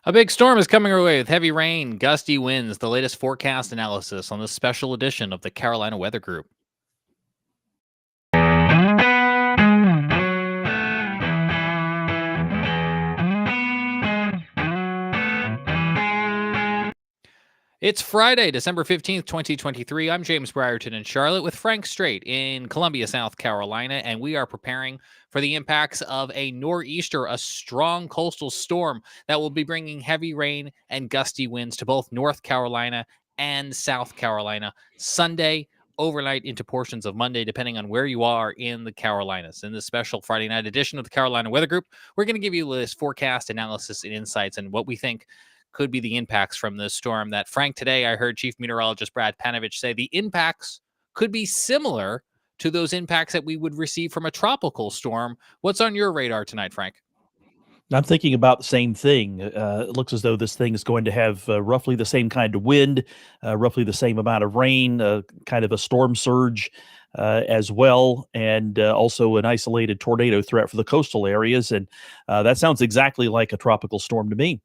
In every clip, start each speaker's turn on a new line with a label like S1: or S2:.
S1: A big storm is coming our way with heavy rain, gusty winds, the latest forecast analysis on this special edition of the Carolina Weather Group. It's Friday, December 15th, 2023. I'm James Brierton in Charlotte with Frank Strait in Columbia, South Carolina, and we are preparing for the impacts of a nor'easter, a strong coastal storm that will be bringing heavy rain and gusty winds to both North Carolina and South Carolina Sunday, overnight into portions of Monday, depending on where you are in the Carolinas. In this special Friday night edition of the Carolina Weather Group, we're going to give you this forecast analysis and insights and what we think could be the impacts from this storm. That Frank, today I heard Chief Meteorologist Brad Panovich say the impacts could be similar to those impacts that we would receive from a tropical storm. What's on your radar tonight, Frank?
S2: I'm thinking about the same thing. It looks as though this thing is going to have roughly the same kind of wind, roughly the same amount of rain, kind of a storm surge as well, and also an isolated tornado threat for the coastal areas. And that sounds exactly like a tropical storm to me.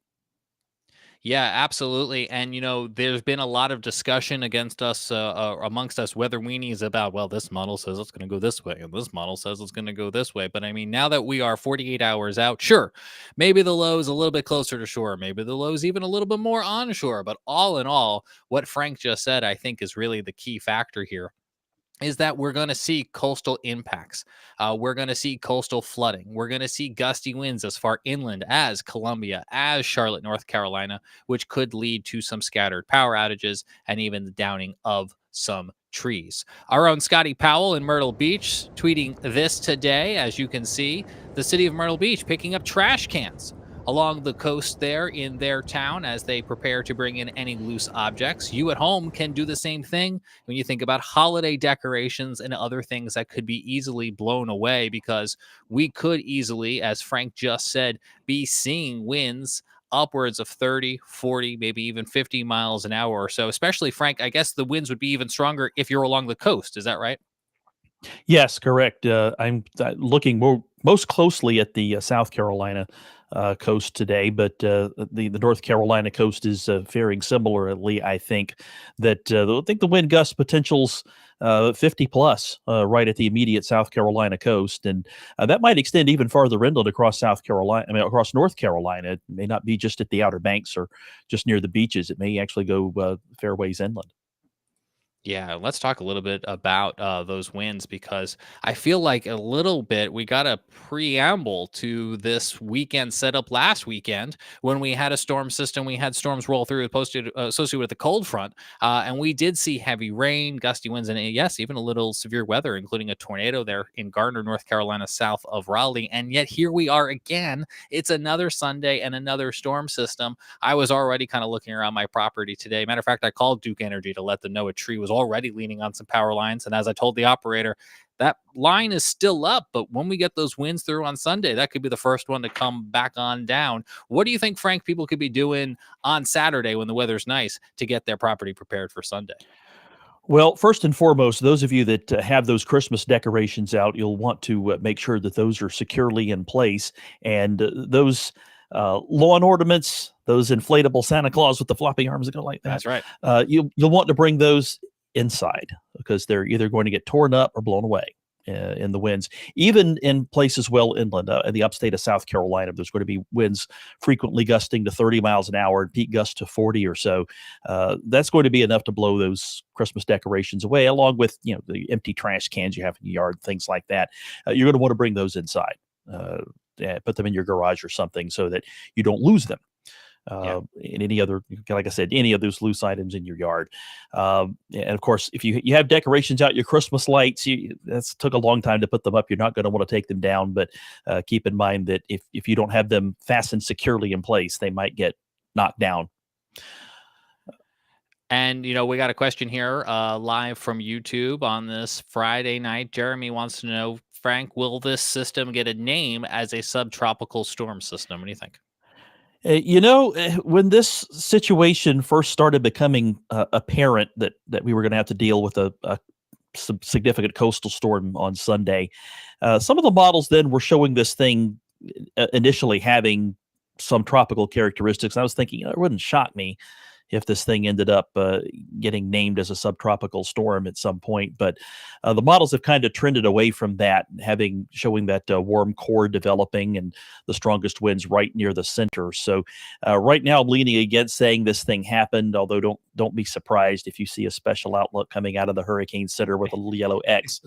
S1: Yeah, absolutely. And there's been a lot of discussion against us, amongst us weather weenies about, well, this model says it's going to go this way, and this model says it's going to go this way. But I mean, now that we are 48 hours out, sure, maybe the low is a little bit closer to shore, maybe the low is even a little bit more onshore. But all in all, what Frank just said, I think, is really the key factor here, is that we're going to see coastal impacts. We're going to see coastal flooding. We're going to see gusty winds as far inland as Columbia, as Charlotte, North Carolina, which could lead to some scattered power outages and even the downing of some trees. Our own Scotty Powell in Myrtle Beach tweeting this today. As you can see, the city of Myrtle Beach picking up trash cans along the coast there in their town as they prepare to bring in any loose objects. You at home can do the same thing when you think about holiday decorations and other things that could be easily blown away, because we could easily, as Frank just said, be seeing winds upwards of 30, 40, maybe even 50 miles an hour or so. Especially, Frank, I guess the winds would be even stronger if you're along the coast. Is that right?
S2: Yes, correct. I'm looking most closely at the South Carolina coast today, but the North Carolina coast is faring similarly. I think the wind gust potentials 50 plus right at the immediate South Carolina coast, and that might extend even farther inland across South Carolina. I mean, across North Carolina. It may not be just at the Outer Banks or just near the beaches. It may actually go fair ways inland.
S1: Yeah, let's talk a little bit about those wins, because I feel like a little bit we got a preamble to this weekend setup last weekend when we had a storm system. We had storms roll through associated with the cold front, and we did see heavy rain, gusty winds, and yes, even a little severe weather, including a tornado there in Gardner, North Carolina, south of Raleigh. And yet here we are again. It's another Sunday and another storm system. I was already kind of looking around my property today. Matter of fact, I called Duke Energy to let them know a tree was already leaning on some power lines. And as I told the operator, that line is still up, but when we get those winds through on Sunday, that could be the first one to come back on down. What do you think, Frank, people could be doing on Saturday when the weather's nice to get their property prepared for Sunday?
S2: Well, first and foremost, those of you that have those Christmas decorations out, you'll want to make sure that those are securely in place. And those lawn ornaments, those inflatable Santa Claus with the floppy arms that go like that,
S1: That's right.
S2: you'll want to bring those inside because they're either going to get torn up or blown away in the winds. Even in places well inland, in the upstate of South Carolina, there's going to be winds frequently gusting to 30 miles an hour and peak gusts to 40 or so. That's going to be enough to blow those Christmas decorations away, along with the empty trash cans you have in your yard, things like that. You're going to want to bring those inside. Put them in your garage or something so that you don't lose them.
S1: Yeah.
S2: And any other, like I said, any of those loose items in your yard. And of course, if you have decorations out, your Christmas lights, that's took a long time to put them up. You're not going to want to take them down, but keep in mind that if you don't have them fastened securely in place, they might get knocked down.
S1: And, we got a question here live from YouTube on this Friday night. Jeremy wants to know, Frank, will this system get a name as a subtropical storm system? What do you think?
S2: When this situation first started becoming apparent that we were going to have to deal with some significant coastal storm on Sunday, some of the models then were showing this thing initially having some tropical characteristics. I was thinking it wouldn't shock me if this thing ended up getting named as a subtropical storm at some point. But the models have kind of trended away from that, showing that warm core developing and the strongest winds right near the center. So right now, I'm leaning against saying this thing happened. Although don't be surprised if you see a special outlook coming out of the Hurricane Center with a little yellow X.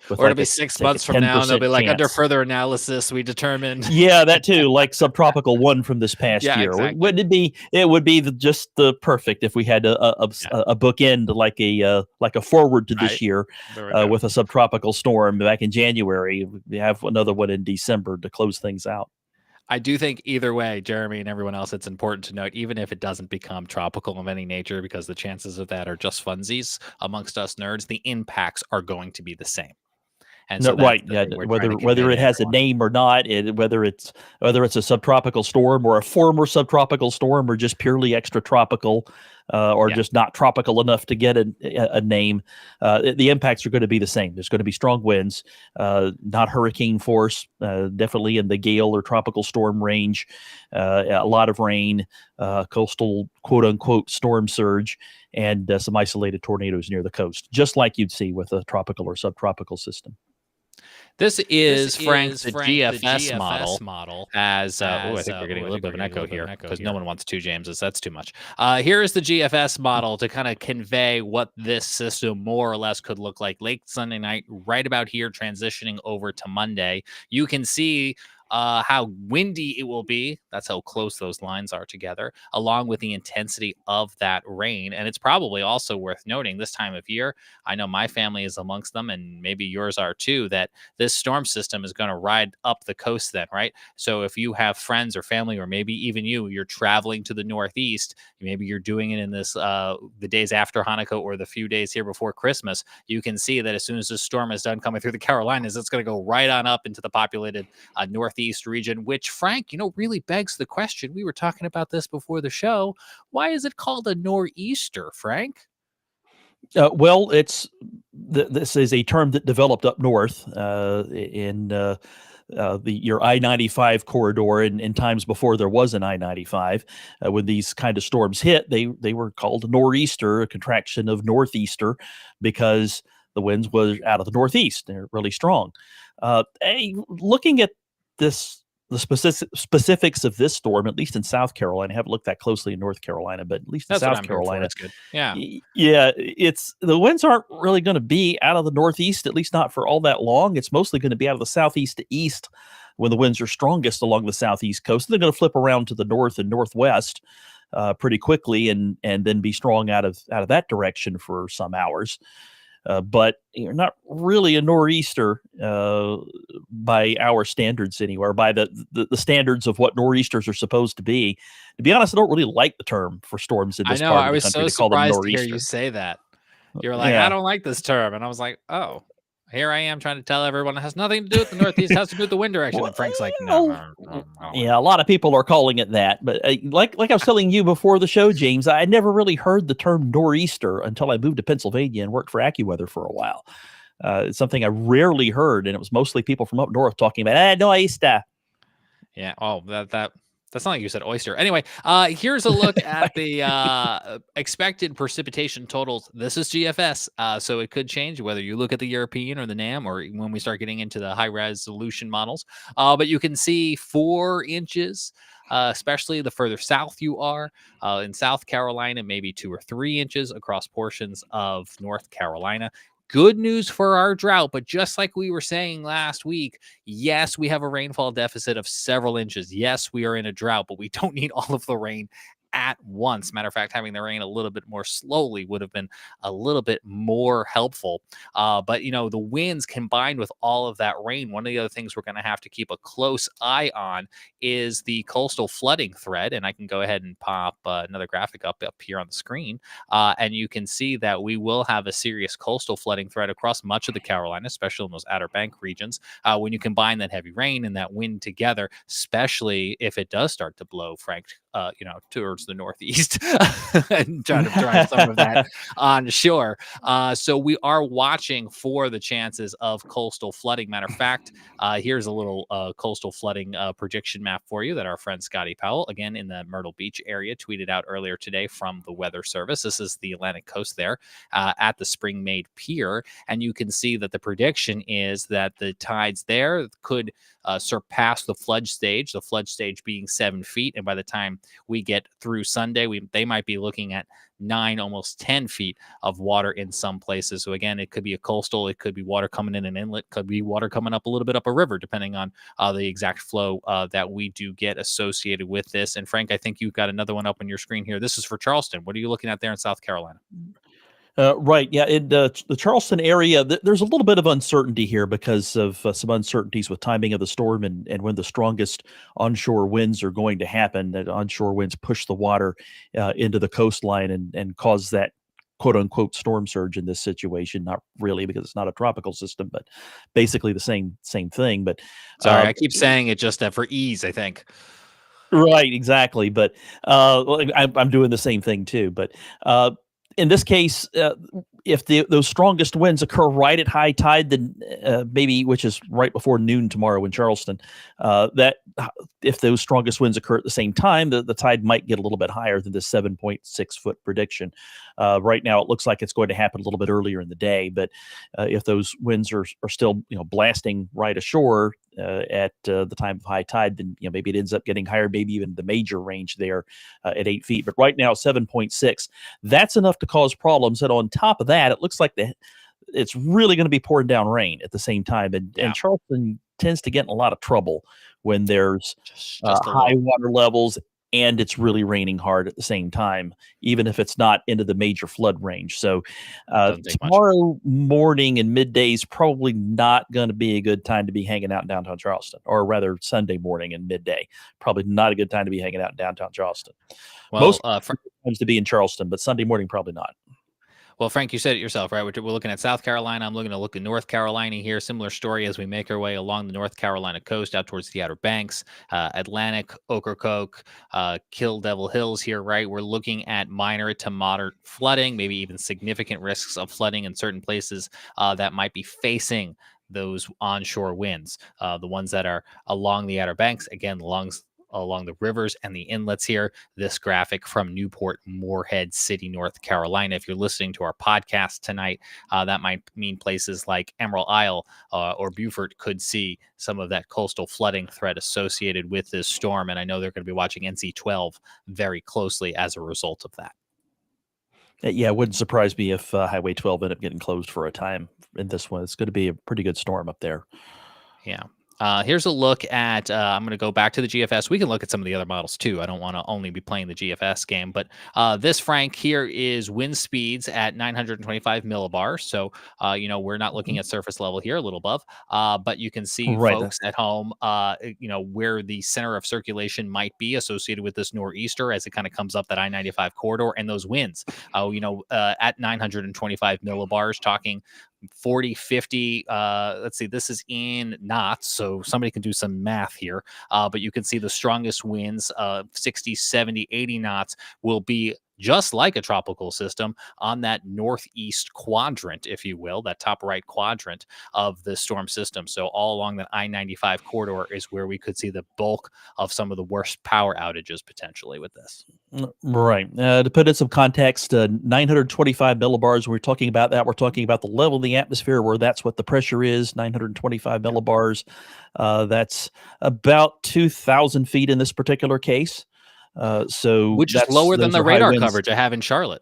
S2: With
S1: Or it'll
S2: like
S1: be
S2: a,
S1: 6 months from now, and they'll
S2: 10%
S1: be like, under
S2: chance.
S1: further analysis, we determined.
S2: Yeah, that too, like subtropical one from this past
S1: Yeah,
S2: year.
S1: exactly.
S2: Would it be? It would be just the perfect if we had a bookend like a forward to this
S1: Right.
S2: year
S1: There we go.
S2: with a subtropical storm back in January. We have another one in December to close things out.
S1: I do think either way, Jeremy and everyone else, it's important to note, even if it doesn't become tropical of any nature, because the chances of that are just funsies amongst us nerds, the impacts are going to be the same. And
S2: No,
S1: so that's
S2: right,
S1: the
S2: yeah.
S1: thing we're trying to
S2: Whether
S1: convey
S2: it
S1: to
S2: has a
S1: everyone.
S2: name or not, whether it's a subtropical storm or a former subtropical storm or just purely extra tropical, or
S1: Yeah.
S2: just not tropical enough to get a name, the impacts are going to be the same. There's going to be strong winds, not hurricane force, definitely in the gale or tropical storm range, a lot of rain, coastal quote unquote storm surge, and some isolated tornadoes near the coast, just like you'd see with a tropical or subtropical system.
S1: This is Frank, the GFS model. As I think we're getting a little bit of an echo here because no one wants two Jameses. That's too much. Here is the GFS model to kind of convey what this system more or less could look like late Sunday night, right about here, transitioning over to Monday. You can see how windy it will be. That's how close those lines are together, along with the intensity of that rain. And it's probably also worth noting this time of year, I know my family is amongst them, and maybe yours are too, that this storm system is going to ride up the coast then, right? So if you have friends or family, or maybe even you're traveling to the Northeast, maybe you're doing it in this the days after Hanukkah or the few days here before Christmas, you can see that as soon as this storm is done coming through the Carolinas, it's going to go right on up into the populated Northeast region, which, Frank, really begs the question. We were talking about this before the show. Why is it called a nor'easter, Frank?
S2: Well, this is a term that developed up north in your I-95 corridor in times before there was an I-95. When these kind of storms hit, they were called nor'easter, a contraction of northeaster, because the winds was out of the northeast. They're really strong. Looking at the specifics of this storm, at least in South Carolina, I haven't looked that closely in North Carolina, but at least in
S1: That's what
S2: South
S1: I'm here for.
S2: Carolina,
S1: It's good. Yeah.
S2: Yeah, it's the winds aren't really going to be out of the northeast, at least not for all that long. It's mostly going to be out of the southeast to east when the winds are strongest along the southeast coast. They're going to flip around to the north and northwest pretty quickly, and then be strong out of that direction for some hours. But you're not really a nor'easter by our standards anywhere, by the standards of what nor'easters are supposed to be. To be honest, I don't really like the term for storms in
S1: I
S2: this
S1: know.
S2: part
S1: I
S2: of the
S1: was
S2: country
S1: so
S2: to call them
S1: surprised to hear
S2: nor'easter.
S1: you say that. You were like, I
S2: Yeah.
S1: don't like this term. And I was like, oh, here I am trying to tell everyone it has nothing to do with the Northeast, it has to do with the wind direction. And Frank's like, no.
S2: Yeah, a lot of people are calling it that, but like I was telling you before the show, James, I never really heard the term nor'easter until I moved to Pennsylvania and worked for AccuWeather for a while. It's something I rarely heard, and it was mostly people from up north talking about nor'easter.
S1: Yeah. Oh, that's not like you said oyster. Anyway, here's a look at the expected precipitation totals. This is GFS, so it could change whether you look at the European or the NAM, or when we start getting into the high resolution models. But you can see 4 inches. Especially the further south you are in South Carolina, maybe 2 or 3 inches across portions of North Carolina. Good news for our drought, but just like we were saying last week, yes, we have a rainfall deficit of several inches. Yes, we are in a drought, but we don't need all of the rain at once. Matter of fact, having the rain a little bit more slowly would have been a little bit more helpful. But the winds combined with all of that rain, one of the other things we're going to have to keep a close eye on is the coastal flooding threat. And I can go ahead and pop another graphic up here on the screen. And you can see that we will have a serious coastal flooding threat across much of the Carolinas, especially in those Outer Bank regions. When you combine that heavy rain and that wind together, especially if it does start to blow, Frank, towards the northeast and try to drive some of that on shore. So we are watching for the chances of coastal flooding. Matter of fact, here's a little coastal flooding prediction map for you that our friend Scotty Powell, again in the Myrtle Beach area, tweeted out earlier today from the Weather Service. This is the Atlantic coast there at the Spring Maid Pier. And you can see that the prediction is that the tides there could surpass the flood stage being 7 feet. And by the time we get through Sunday, they might be looking at 9, almost 10 feet of water in some places. So again, it could be a coastal, it could be water coming in an inlet, could be water coming up a little bit up a river, depending on the exact flow that we do get associated with this. And Frank, I think you've got another one up on your screen here. This is for Charleston. What are you looking at there in South Carolina?
S2: Right. Yeah. In the Charleston area, there's a little bit of uncertainty here because of some uncertainties with timing of the storm and when the strongest onshore winds are going to happen. That onshore winds push the water into the coastline and cause that quote unquote storm surge in this situation. Not really, because it's not a tropical system, but basically the same thing. But
S1: Sorry, I keep saying it just for ease, I think.
S2: right, exactly. But I'm doing the same thing too. But in this case, if those strongest winds occur right at high tide, then maybe, which is right before noon tomorrow in Charleston, that if those strongest winds occur at the same time, the tide might get a little bit higher than the 7.6-foot prediction. Right now, it looks like it's going to happen a little bit earlier in the day, but if those winds are still blasting right ashore at the time of high tide, then maybe it ends up getting higher, maybe even the major range there at 8 feet. But right now, 7.6, that's enough to cause problems. And on top of that, it looks like it's really going to be pouring down rain at the same time. And Charleston tends to get in a lot of trouble when there's
S1: just
S2: high water levels and it's really raining hard at the same time, even if it's not into the major flood range. So tomorrow morning and midday is probably not going to be a good time to be hanging out in downtown Charleston, or rather Sunday morning and midday. Probably not a good time to be hanging out in downtown Charleston.
S1: Well,
S2: most times to be in Charleston, but Sunday morning probably not.
S1: Well, Frank, you said it yourself, right? We're looking at South Carolina. I'm looking to look at North Carolina here. Similar story as we make our way along the North Carolina coast out towards the Outer Banks, Atlantic, Ocracoke, Kill Devil Hills here, right? We're looking at minor to moderate flooding, maybe even significant risks of flooding in certain places that might be facing those onshore winds. The ones that are along the Outer Banks, again, along the rivers and the inlets here. This graphic from Newport, Moorhead City, North Carolina. If you're listening to our podcast tonight, that might mean places like Emerald Isle or Beaufort could see some of that coastal flooding threat associated with this storm. And I know they're going to be watching NC-12 very closely as a result of that.
S2: Yeah, it wouldn't surprise me if Highway 12 ended up getting closed for a time in this one. It's going to be a pretty good storm up there.
S1: Yeah. Here's a look at, I'm going to go back to the GFS. We can look at some of the other models too. I don't want to only be playing the GFS game, but this, Frank, here is wind speeds at 925 millibars. So, we're not looking at surface level here, a little above, but you can see folks at home, where the center of circulation might be associated with this nor'easter as it kind of comes up that I-95 corridor, and those winds, at 925 millibars, talking 40, 50, let's see, this is in knots, so somebody can do some math here, but you can see the strongest winds, 60, 70, 80 knots will be just like a tropical system on that northeast quadrant, if you will, that top right quadrant of the storm system. So all along the I-95 corridor is where we could see the bulk of some of the worst power outages potentially with this.
S2: Right. To put in some context, 925 millibars, we're talking about that. We're talking about the level of the atmosphere where that's what the pressure is, 925 millibars. That's about 2,000 feet in this particular case.
S1: Which is lower than the radar coverage I have in Charlotte.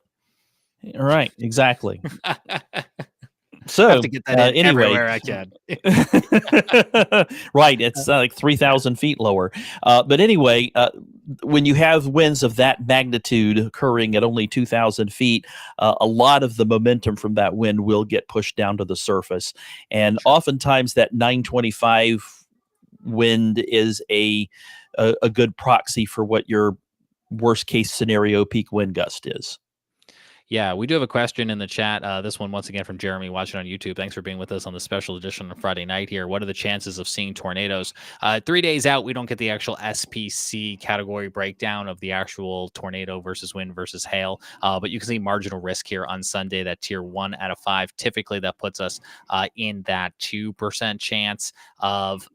S2: Right, exactly. So
S1: I have to get that in everywhere I can.
S2: Right, it's like 3,000 feet lower. But anyway, when you have winds of that magnitude occurring at only 2,000 feet, a lot of the momentum from that wind will get pushed down to the surface. And oftentimes that 925 wind is a good proxy for what your worst case scenario peak wind gust is.
S1: Yeah, we do have a question in the chat. This one, once again, from Jeremy watching on YouTube. Thanks for being with us on the special edition on Friday night here. What are the chances of seeing tornadoes? 3 days out, we don't get the actual SPC category breakdown of the actual tornado versus wind versus hail. But you can see marginal risk here on Sunday, that tier 1 out of 5. Typically, that puts us in that 2% chance of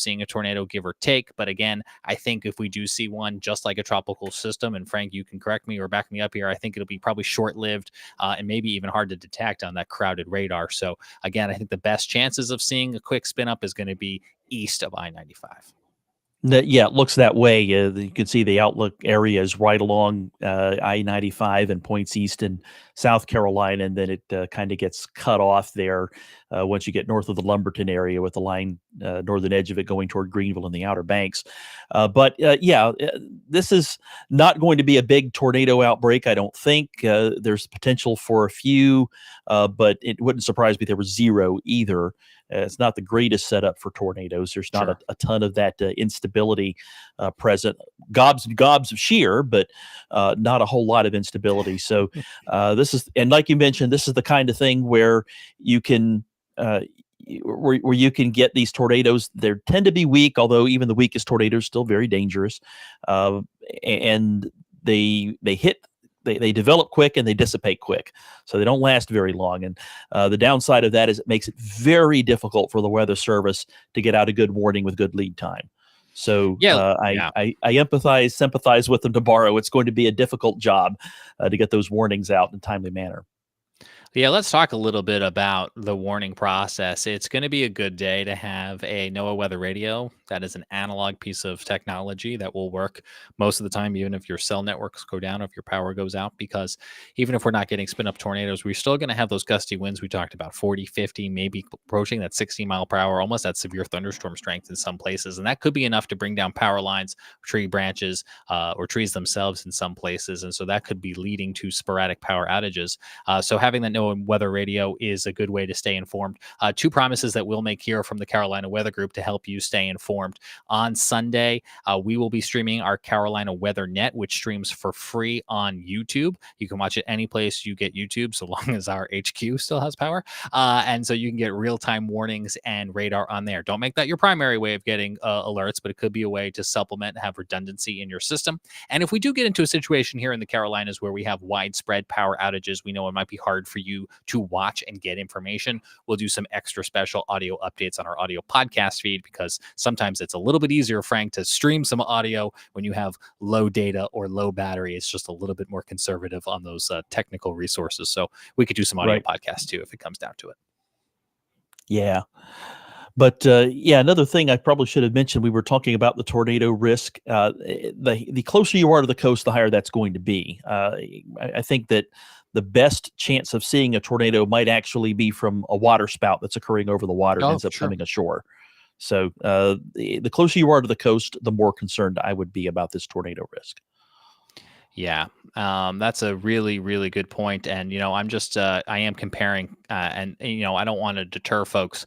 S1: seeing a tornado, give or take. But again, I think if we do see one, just like a tropical system, and Frank, you can correct me or back me up here, I think it'll be probably short-lived and maybe even hard to detect on that crowded radar. So again, I think the best chances of seeing a quick spin up is going to be east of I-95.
S2: Yeah, it looks that way. You can see the outlook area is right along I-95 and points east in South Carolina, and then it kind of gets cut off there once you get north of the Lumberton area with the line northern edge of it going toward Greenville and the Outer Banks. This is not going to be a big tornado outbreak, I don't think. There's potential for a few, but it wouldn't surprise me if there was zero either. It's not the greatest setup for tornadoes. There's not
S1: Sure.
S2: a ton of that instability present. Gobs and gobs of shear, but not a whole lot of instability. So this is, and like you mentioned, this is the kind of thing where you can where you can get these tornadoes. They tend to be weak, although even the weakest tornadoes are still very dangerous, and they hit. They develop quick and they dissipate quick, so they don't last very long. And the downside of that is it makes it very difficult for the Weather Service to get out a good warning with good lead time. So
S1: Yeah.
S2: I empathize, sympathize with them tomorrow. It's going to be a difficult job to get those warnings out in a timely manner.
S1: Yeah, let's talk a little bit about the warning process. It's going to be a good day to have a NOAA weather radio. That is an analog piece of technology that will work most of the time, even if your cell networks go down, if your power goes out, because even if we're not getting spin up tornadoes, we're still going to have those gusty winds we talked about, 40, 50, maybe approaching that 60-mile per hour, almost that severe thunderstorm strength in some places. And that could be enough to bring down power lines, tree branches, or trees themselves in some places. And so that could be leading to sporadic power outages. So having that NOAA weather radio is a good way to stay informed. Two promises that we'll make here from the Carolina Weather Group to help you stay informed. On Sunday, we will be streaming our Carolina Weather Net, which streams for free on YouTube. You can watch it any place you get YouTube, so long as our HQ still has power. And so you can get real-time warnings and radar on there. Don't make that your primary way of getting alerts, but it could be a way to supplement and have redundancy in your system. And if we do get into a situation here in the Carolinas where we have widespread power outages, we know it might be hard for you to watch and get information. We'll do some extra special audio updates on our audio podcast feed, because sometimes it's a little bit easier, Frank, to stream some audio when you have low data or low battery. It's just a little bit more conservative on those technical resources. So we could do some audio podcasts too if it comes down to it.
S2: Yeah. But another thing I probably should have mentioned, we were talking about the tornado risk. The closer you are to the coast, the higher that's going to be. I think that the best chance of seeing a tornado might actually be from a water spout that's occurring over the water and ends up coming ashore. So the closer you are to the coast, the more concerned I would be about this tornado risk.
S1: Yeah, that's a really, really good point. And, I'm just, I am comparing, and, I don't want to deter folks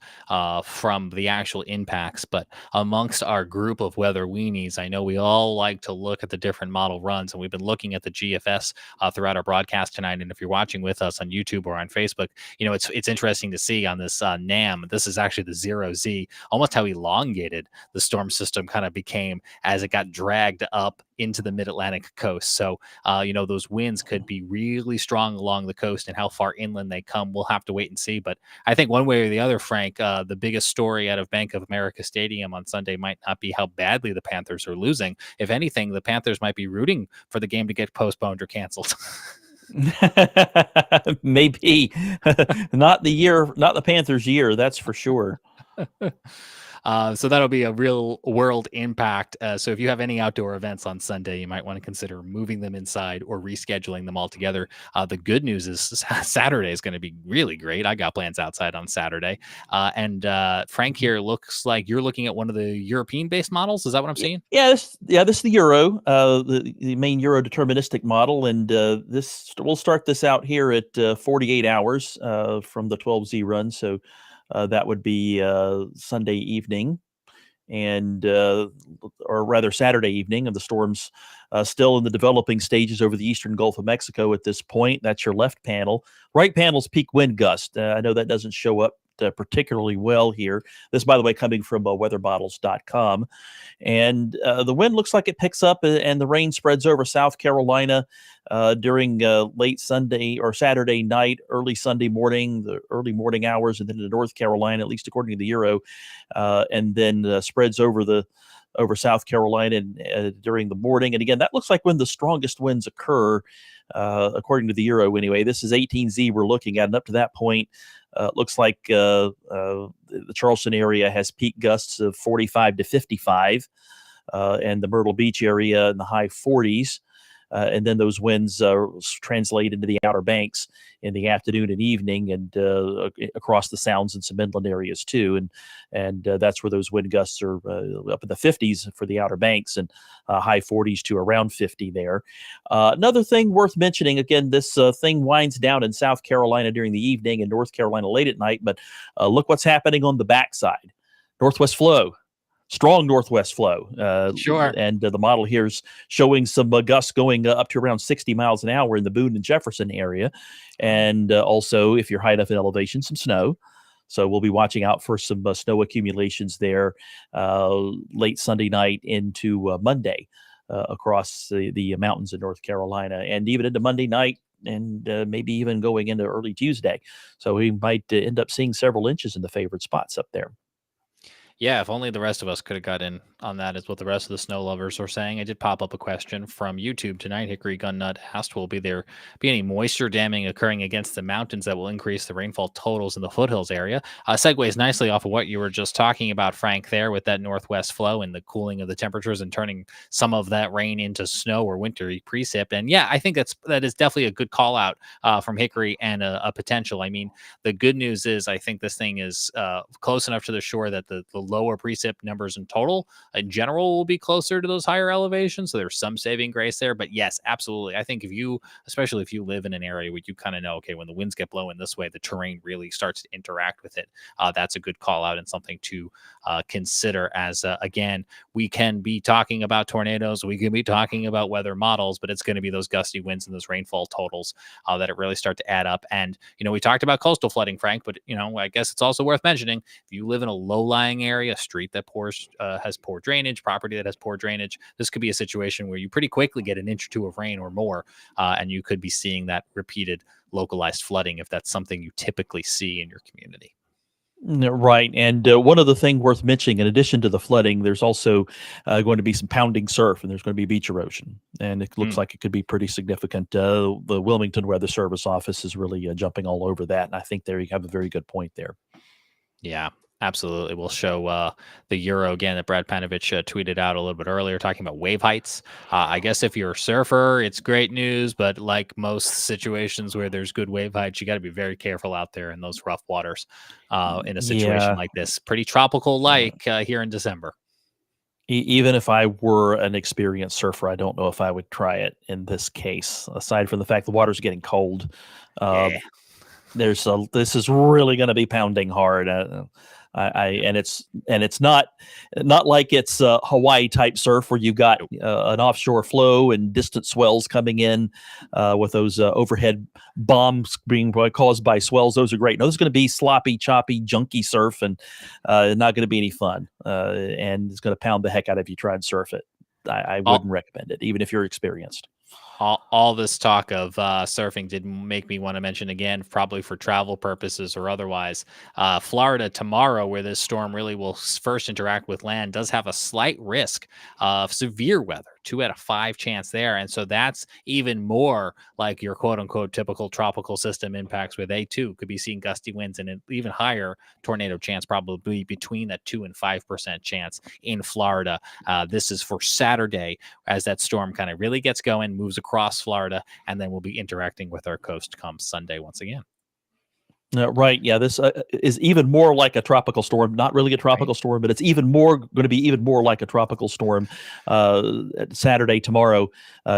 S1: from the actual impacts, but amongst our group of weather weenies, I know we all like to look at the different model runs, and we've been looking at the GFS throughout our broadcast tonight. And if you're watching with us on YouTube or on Facebook, it's interesting to see on this NAM, this is actually the 0Z, almost how elongated the storm system kind of became as it got dragged up into the mid-Atlantic coast. So, those winds could be really strong along the coast, and how far inland they come, we'll have to wait and see. But I think one way or the other, Frank, the biggest story out of Bank of America Stadium on Sunday might not be how badly the Panthers are losing. If anything, the Panthers might be rooting for the game to get postponed or canceled.
S2: Maybe not the Panthers' year, that's for sure.
S1: So that'll be a real world impact. So if you have any outdoor events on Sunday, you might want to consider moving them inside or rescheduling them altogether. The good news is Saturday is going to be really great. I got plans outside on Saturday. And Frank, here looks like you're looking at one of the European-based models. Is that what I'm seeing?
S2: Yeah, this is the Euro, the main Euro deterministic model, and we'll start this out here at 48 hours from the 12Z run. So that would be Sunday evening. and or rather Saturday evening, and the storm's still in the developing stages over the eastern Gulf of Mexico at this point. That's your left panel. Right panel's peak wind gust. I know that doesn't show up particularly well here. This, by the way, coming from weatherbottles.com. And the wind looks like it picks up and the rain spreads over South Carolina during late Sunday or Saturday night, early Sunday morning, the early morning hours, and then into North Carolina, at least according to the Euro, and then spreads over South Carolina during the morning. And again, that looks like when the strongest winds occur, according to the Euro anyway. This is 18Z we're looking at, and up to that point, it looks like the Charleston area has peak gusts of 45 to 55, and the Myrtle Beach area in the high 40s. And then those winds translate into the Outer Banks in the afternoon and evening, and across the Sounds and some inland areas too. And that's where those wind gusts are up in the 50s for the Outer Banks, and high 40s to around 50 there. Another thing worth mentioning, again, this thing winds down in South Carolina during the evening and North Carolina late at night, but look what's happening on the backside. Northwest flow. Strong northwest flow.
S1: Sure.
S2: And the model here is showing some gusts going up to around 60 miles an hour in the Boone and Jefferson area. And also, if you're high enough in elevation, some snow. So we'll be watching out for some snow accumulations there late Sunday night into Monday across the mountains in North Carolina, and even into Monday night, and maybe even going into early Tuesday. So we might end up seeing several inches in the favored spots up there.
S1: Yeah, if only the rest of us could have got in on that, is what the rest of the snow lovers were saying. I did pop up a question from YouTube tonight. Hickory Gun Nut asked, will there be any moisture damming occurring against the mountains that will increase the rainfall totals in the foothills area? Segues nicely off of what you were just talking about, Frank, there with that northwest flow and the cooling of the temperatures and turning some of that rain into snow or wintry precip. And yeah, I think that is definitely a good call out from Hickory, and a potential. I mean, the good news is I think this thing is close enough to the shore that the lower precip numbers in total in general will be closer to those higher elevations, so there's some saving grace there. But yes, absolutely, I think especially if you live in an area where you kind of know, okay, when the winds get blowing this way, the terrain really starts to interact with it. That's a good call out and something to consider. As again, we can be talking about tornadoes, we can be talking about weather models, but it's going to be those gusty winds and those rainfall totals that it really start to add up. And we talked about coastal flooding, Frank, but I guess it's also worth mentioning, if you live in a low-lying area, a street that has poor drainage, property that has poor drainage, this could be a situation where you pretty quickly get an inch or two of rain or more, and you could be seeing that repeated localized flooding if that's something you typically see in your community.
S2: Right. And one other thing worth mentioning, in addition to the flooding, there's also going to be some pounding surf, and there's going to be beach erosion. And it looks like it could be pretty significant. The Wilmington Weather Service office is really jumping all over that. And I think there you have a very good point there.
S1: Yeah, absolutely. We'll show the Euro again that Brad Panovich tweeted out a little bit earlier, talking about wave heights. I guess if you're a surfer, it's great news, but like most situations where there's good wave heights, you got to be very careful out there in those rough waters in a situation like this. Pretty tropical like here in December.
S2: Even if I were an experienced surfer, I don't know if I would try it in this case, aside from the fact the water's getting cold.
S1: Yeah.
S2: This is really going to be pounding hard. And it's not like it's Hawaii type surf where you've got an offshore flow and distant swells coming in with those overhead bombs being caused by swells. Those are great. No, this is going to be sloppy, choppy, junky surf, and not going to be any fun. And it's going to pound the heck out of you try and surf it. I wouldn't recommend it, even if you're experienced.
S1: All this talk of surfing did make me want to mention again, probably for travel purposes or otherwise, Florida tomorrow, where this storm really will first interact with land, does have a slight risk of severe weather, 2 out of 5 chance there. And so that's even more like your quote unquote typical tropical system impacts, where they too could be seeing gusty winds and an even higher tornado chance, probably between that 2 and 5% chance in Florida. This is for Saturday, as that storm kind of really gets going, moves across Florida, and then we'll be interacting with our coast come Sunday once again.
S2: Right. Yeah. This is even more like a tropical storm. Not really a tropical storm, but it's going to be even more like a tropical storm Saturday, tomorrow,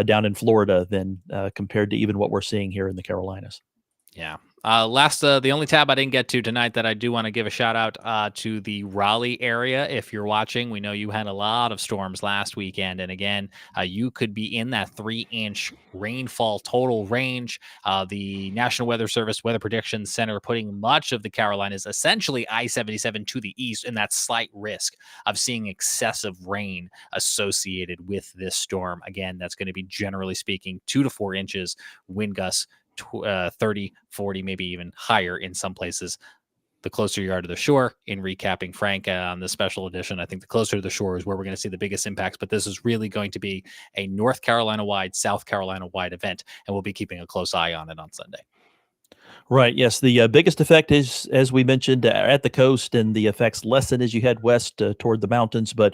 S2: down in Florida than compared to even what we're seeing here in the Carolinas.
S1: Yeah, The only tab I didn't get to tonight that I do want to give a shout out to the Raleigh area. If you're watching, we know you had a lot of storms last weekend, and again, you could be in that 3-inch rainfall total range. The National Weather Service Weather Prediction Center putting much of the Carolinas, essentially I-77 to the east, in that slight risk of seeing excessive rain associated with this storm. Again, that's going to be, generally speaking, 2 to 4 inches, wind gusts 30, 40, maybe even higher in some places. The closer you are to the shore, in recapping Frank on this special edition, I think the closer to the shore is where we're going to see the biggest impacts. But this is really going to be a North Carolina wide, South Carolina wide event, and we'll be keeping a close eye on it on Sunday.
S2: Right. Yes. The biggest effect is, as we mentioned, at the coast, and the effects lessen as you head west toward the mountains, but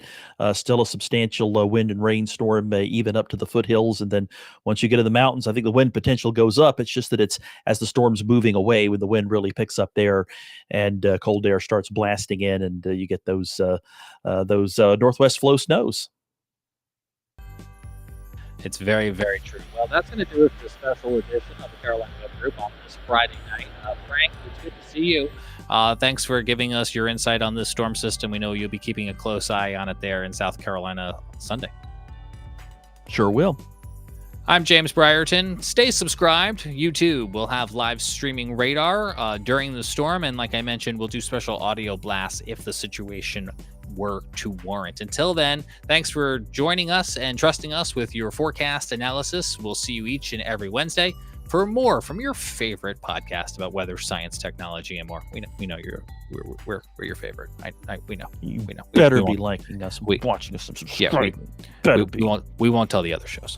S2: still a substantial wind and rainstorm, even up to the foothills. And then once you get in the mountains, I think the wind potential goes up. It's just that it's as the storm's moving away, when the wind really picks up there, and cold air starts blasting in, and you get those northwest flow snows.
S1: It's very, very true. Well, that's going to do it for the special edition of the Carolina Weather Group on this Friday night. Frank, it's good to see you. Thanks for giving us your insight on this storm system. We know you'll be keeping a close eye on it there in South Carolina Sunday.
S2: Sure will.
S1: I'm James Brierton. Stay subscribed. YouTube will have live streaming radar during the storm. And like I mentioned, we'll do special audio blasts if the situation were to warrant. Until then, thanks for joining us and trusting us with your forecast analysis. We'll see you each and every Wednesday for more from your favorite podcast about weather, science, technology, and more. We know we're your favorite. We know.
S2: You
S1: we know.
S2: better
S1: we
S2: be liking us, watching us, and
S1: yeah,
S2: subscribing.
S1: we won't tell the other shows.